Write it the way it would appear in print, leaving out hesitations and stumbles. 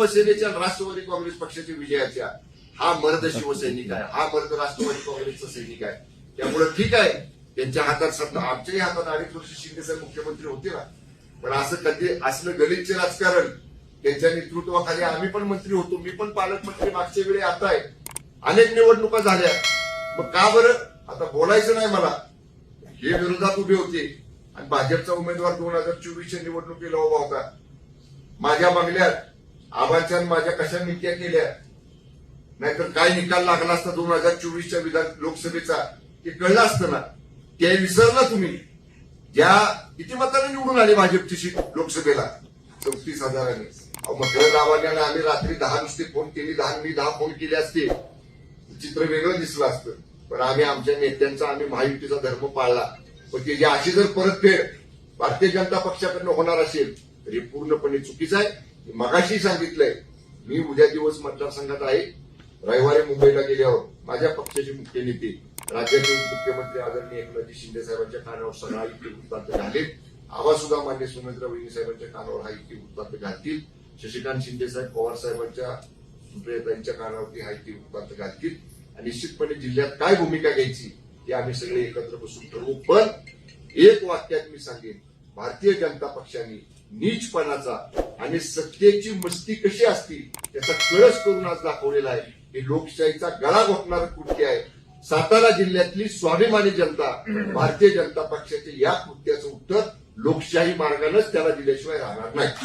शिवसेनेच्या आणि राष्ट्रवादी काँग्रेस पक्षाच्या विजयाच्या हा मर्द शिवसैनिक आहे, हा मर्द राष्ट्रवादी काँग्रेसचा सैनिक आहे. त्यामुळे ठीक आहे, त्यांच्या हातात सत्ता, आमच्याही हातात 2.5 वर्ष शिंदेसाहेब मुख्यमंत्री होते ना, पण असं कधी असलं गलिच्छ राजकारण त्यांच्या नेतृत्वाखाली आम्ही पण मंत्री होतो, मी पण पालकमंत्री मागच्या वेळी आता आहे, अनेक निवडणुका झाल्या. मग का बरं आता बोलायचं नाही मला? हे विरोधात उभे होते आणि भाजपचा उमेदवार 2024च्या निवडणुकीला उभा होता. माझ्या मागल्यात आबांच्या माझ्या कशा नीत्या केल्या, नाहीतर काय निकाल लागला असता 2024च्या विधान लोकसभेचा ते कळलं असतं ना. ते विसरला तुम्ही. ज्या किती मताने निवडून आली भाजपची सीट लोकसभेला? 34,000. मकरंद रावांना आम्ही रात्री 10 नुसते फोन केले, 10 फोन केले असते, चित्र वेगळं दिसलं असतं. पण आम्ही आमच्या नेत्यांचा, आम्ही महायुतीचा धर्म पाळला. पण त्याची अशी जर परतफेड भारतीय जनता पक्षाकडनं होणार असेल तर हे पूर्णपणे चुकीचं आहे. मगाशी सांगितलंय, मी उद्या दिवस मतदारसंघात आहे. रविवारी मुंबईला गेल्यावर माझ्या पक्षाचे मुख्य नेते, राज्याचे उपमुख्यमंत्री आदरणीय एकनाथजी शिंदे साहेबांच्या कानावर सगळा इतके वृत्तांत घालेल. आवाज सुद्धा मान्य सुनेत्रा वहिनी साहेबांच्या कानावर हा इतके वृत्तांत घालतील. शशिकांत शिंदे साहेब पवार साहेबांच्या सुप्रियाताईंच्या कानावरती हा इतके वृत्तांत घालतील. आणि निश्चितपणे जिल्ह्यात काय भूमिका घ्यायची ते आम्ही सगळे एकत्र बसून ठरवू. पण एक वाक्यात मी सांगेन, भारतीय जनता पक्षाने नीचपणाचा आणि सत्तेची मस्ती कशी असती त्याचा कळस करून आज दाखवलेला आहे. हे लोकशाहीचा गळा घोटणारं कृत्य आहे. सातारा जिल्ह्यातली स्वाभिमानी जनता भारतीय जनता पक्षाच्या या कृत्याचं उत्तर लोकशाही मार्गानेच त्याला दिल्याशिवाय राहणार नाही.